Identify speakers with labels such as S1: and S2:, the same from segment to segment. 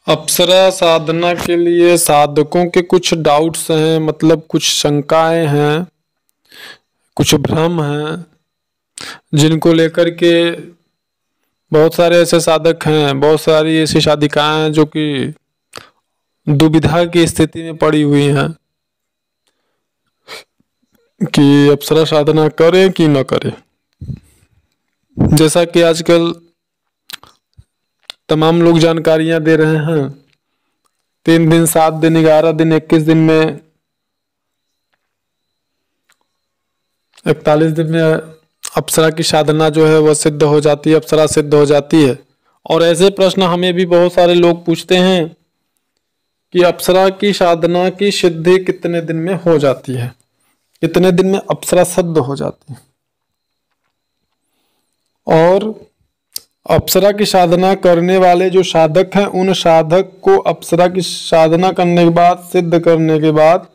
S1: अप्सरा साधना के लिए साधकों के कुछ डाउट्स हैं, मतलब कुछ शंकाएं हैं, कुछ भ्रम हैं, जिनको लेकर के बहुत सारे ऐसे साधक हैं, बहुत सारी ऐसी साधिकाएं हैं जो कि दुविधा की स्थिति में पड़ी हुई हैं कि अप्सरा साधना करें कि न करें। जैसा कि आजकल तमाम लोग जानकारियां दे रहे हैं, 3 दिन, 7 दिन, 11 दिन, 21 दिन में, 41 दिन में अप्सरा की साधना जो है वह सिद्ध हो जाती है, अप्सरा सिद्ध हो जाती है। और ऐसे प्रश्न हमें भी बहुत सारे लोग पूछते हैं कि अप्सरा की साधना की सिद्धि कितने दिन में हो जाती है, कितने दिन में अप्सरा सिद्ध हो जाती है। और अप्सरा की साधना करने वाले जो साधक हैं, उन साधक को अप्सरा की साधना करने के बाद, सिद्ध करने के बाद,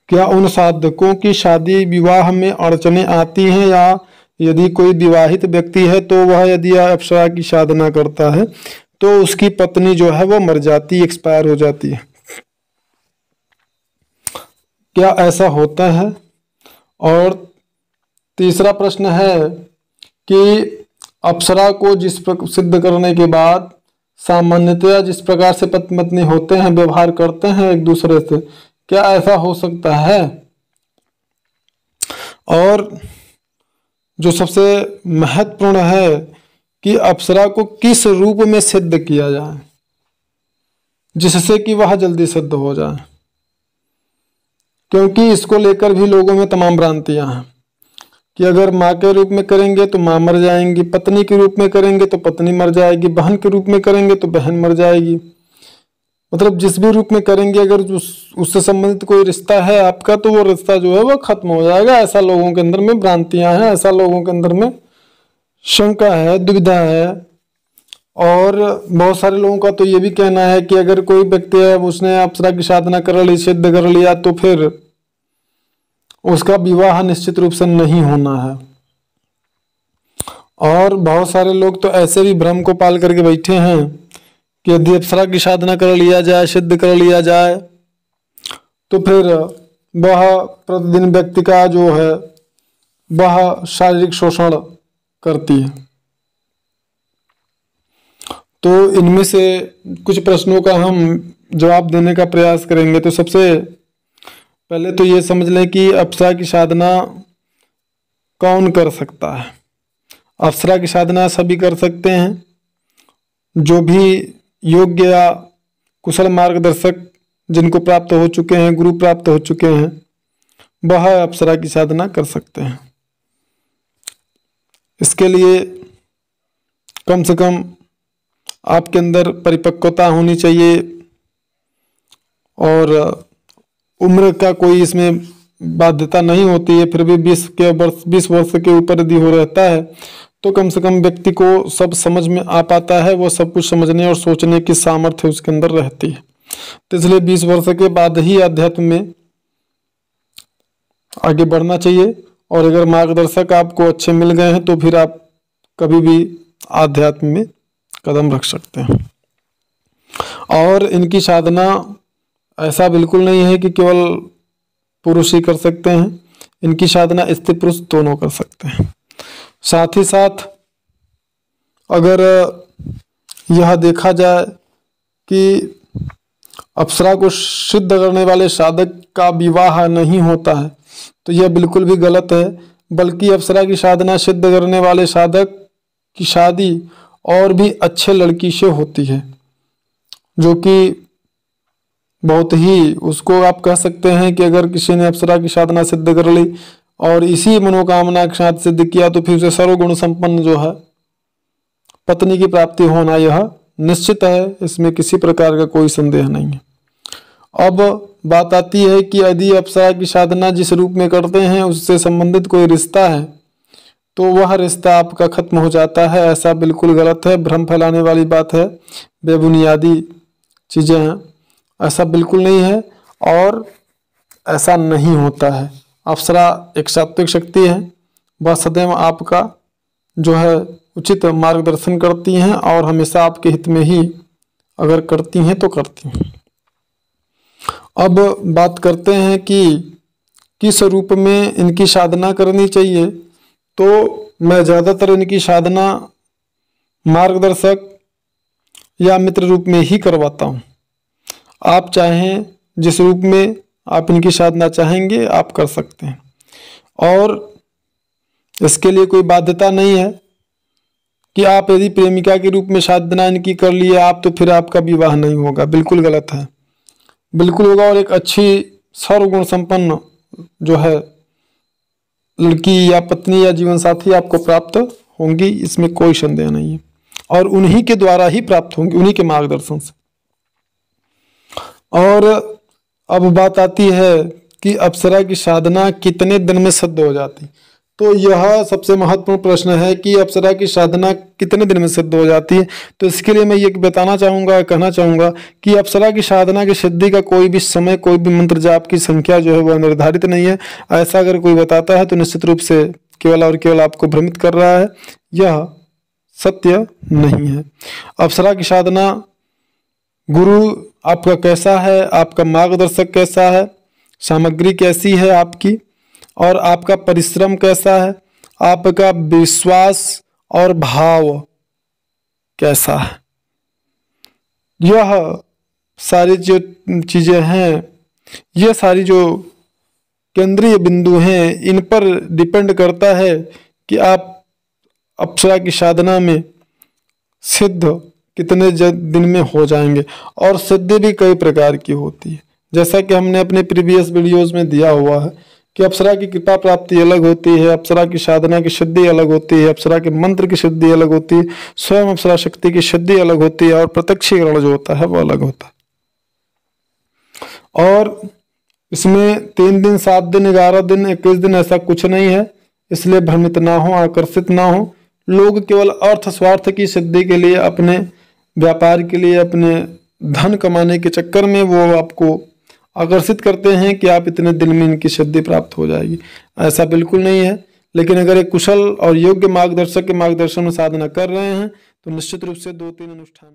S1: क्या उन साधकों की शादी विवाह में अड़चने आती हैं, या यदि कोई विवाहित व्यक्ति है तो वह यदि अप्सरा की साधना करता है तो उसकी पत्नी जो है वो मर जाती, एक्सपायर हो जाती है। क्या ऐसा होता है? और तीसरा प्रश्न है कि अप्सरा को सिद्ध करने के बाद सामान्यतया जिस प्रकार से पति पत्नी होते हैं, व्यवहार करते हैं एक दूसरे से, क्या ऐसा हो सकता है? और जो सबसे महत्वपूर्ण है कि अप्सरा को किस रूप में सिद्ध किया जाए जिससे कि वह जल्दी सिद्ध हो जाए, क्योंकि इसको लेकर भी लोगों में तमाम भ्रांतियां हैं कि अगर माँ के रूप में करेंगे तो माँ मर जाएंगी, पत्नी के रूप में करेंगे तो पत्नी मर जाएगी, बहन के रूप में करेंगे तो बहन मर जाएगी। मतलब जिस भी रूप में करेंगे, अगर उससे संबंधित कोई रिश्ता है आपका तो वो रिश्ता जो है वो खत्म हो जाएगा। ऐसा लोगों के अंदर में भ्रांतियां हैं, ऐसा लोगों के अंदर में शंका है, दुविधा है। और बहुत सारे लोगों का तो ये भी कहना है कि अगर कोई व्यक्ति है उसने अप्सरा की साधना कर ली, सिद्ध कर लिया, तो फिर उसका विवाह निश्चित रूप से नहीं होना है। और बहुत सारे लोग तो ऐसे भी भ्रम को पाल करके बैठे हैं कि यदि अप्सरा की साधना कर लिया जाए, सिद्ध कर लिया जाए, तो फिर वह प्रतिदिन व्यक्ति का जो है वह शारीरिक शोषण करती है। तो इनमें से कुछ प्रश्नों का हम जवाब देने का प्रयास करेंगे। तो सबसे पहले तो ये समझ लें कि अप्सरा की साधना कौन कर सकता है। अप्सरा की साधना सभी कर सकते हैं, जो भी योग्य या कुशल मार्गदर्शक जिनको प्राप्त हो चुके हैं, गुरु प्राप्त हो चुके हैं, वह अप्सरा की साधना कर सकते हैं। इसके लिए कम से कम आपके अंदर परिपक्वता होनी चाहिए, और उम्र का कोई इसमें बाध्यता नहीं होती है। फिर भी 20 वर्ष के ऊपर यदि हो रहता है तो कम से कम व्यक्ति को सब समझ में आ पाता है, वो सब कुछ समझने और सोचने की सामर्थ्य उसके अंदर रहती है। तो इसलिए 20 वर्ष के बाद ही अध्यात्म में आगे बढ़ना चाहिए। और अगर मार्गदर्शक आपको अच्छे मिल गए हैं तो फिर आप कभी भी आध्यात्म में कदम रख सकते हैं। और इनकी साधना ऐसा बिल्कुल नहीं है कि केवल पुरुष ही कर सकते हैं, इनकी साधना स्त्री पुरुष दोनों कर सकते हैं। साथ ही साथ अगर यह देखा जाए कि अप्सरा को सिद्ध करने वाले साधक का विवाह नहीं होता है तो यह बिल्कुल भी गलत है, बल्कि अप्सरा की साधना सिद्ध करने वाले साधक की शादी और भी अच्छे लड़की से होती है, जो कि बहुत ही, उसको आप कह सकते हैं कि अगर किसी ने अप्सरा की साधना सिद्ध कर ली और इसी मनोकामना के साथ सिद्ध किया तो फिर उसे सर्वगुण संपन्न जो है पत्नी की प्राप्ति होना यह निश्चित है, इसमें किसी प्रकार का कोई संदेह नहीं है। अब बात आती है कि यदि अप्सरा की साधना जिस रूप में करते हैं उससे संबंधित कोई रिश्ता है तो वह रिश्ता आपका खत्म हो जाता है। ऐसा बिल्कुल गलत है, भ्रम फैलाने वाली बात है, बेबुनियादी चीज़ें हैं, ऐसा बिल्कुल नहीं है और ऐसा नहीं होता है। अप्सरा एक सात्विक शक्ति है, वह सदैव आपका जो है उचित मार्गदर्शन करती हैं और हमेशा आपके हित में ही अगर करती हैं तो करती हैं। अब बात करते हैं कि किस रूप में इनकी साधना करनी चाहिए। तो मैं ज़्यादातर इनकी साधना मार्गदर्शक या मित्र रूप में ही करवाता हूँ। आप चाहें जिस रूप में आप इनकी साधना चाहेंगे आप कर सकते हैं, और इसके लिए कोई बाध्यता नहीं है कि आप यदि प्रेमिका के रूप में साधना इनकी कर लिए आप, तो फिर आपका विवाह नहीं होगा। बिल्कुल गलत है, बिल्कुल होगा। और एक अच्छी सर्वगुण संपन्न जो है लड़की या पत्नी या जीवन साथी आपको प्राप्त होंगी, इसमें कोई संदेह नहीं है, और उन्हीं के द्वारा ही प्राप्त होंगी, उन्हीं के मार्गदर्शन से। और अब बात आती है कि अप्सरा की साधना कितने दिन में सिद्ध हो जाती। तो यह सबसे महत्वपूर्ण प्रश्न है कि अप्सरा की साधना कितने दिन में सिद्ध हो जाती है। तो इसके लिए मैं ये बताना चाहूँगा, कहना चाहूँगा कि अप्सरा की साधना की सिद्धि का कोई भी समय, कोई भी मंत्र जाप की संख्या जो है वह निर्धारित नहीं है। ऐसा अगर कोई बताता है तो निश्चित रूप से केवल और केवल आपको भ्रमित कर रहा है, यह सत्य नहीं है। अप्सरा की साधना गुरु आपका कैसा है, आपका मार्गदर्शक कैसा है, सामग्री कैसी है आपकी, और आपका परिश्रम कैसा है, आपका विश्वास और भाव कैसा है, यह सारी जो चीज़ें हैं, ये सारी जो केंद्रीय बिंदु हैं, इन पर डिपेंड करता है कि आप अप्सरा की साधना में सिद्ध कितने दिन में हो जाएंगे। और सिद्धि भी कई प्रकार की होती है, जैसा कि हमने अपने प्रीवियस वीडियोस में दिया हुआ है कि अप्सरा की कृपा प्राप्ति अलग होती है, अप्सरा की साधना की सिद्धि अलग होती है, अप्सरा के मंत्र की सिद्धि अलग होती है, स्वयं अप्सरा शक्ति की सिद्धि अलग होती है, और प्रत्यक्षीकरण जो होता है वो अलग होता है। और इसमें 3 दिन, 7 दिन, 11 दिन, 21 दिन ऐसा कुछ नहीं है, इसलिए भ्रमित ना हो, आकर्षित ना हो। लोग केवल अर्थ स्वार्थ की सिद्धि के लिए, अपने व्यापार के लिए, अपने धन कमाने के चक्कर में वो आपको आकर्षित करते हैं कि आप इतने दिन में इनकी सिद्धि प्राप्त हो जाएगी। ऐसा बिल्कुल नहीं है। लेकिन अगर एक कुशल और योग्य मार्गदर्शक के मार्गदर्शन में साधना कर रहे हैं तो निश्चित रूप से 2-3 अनुष्ठान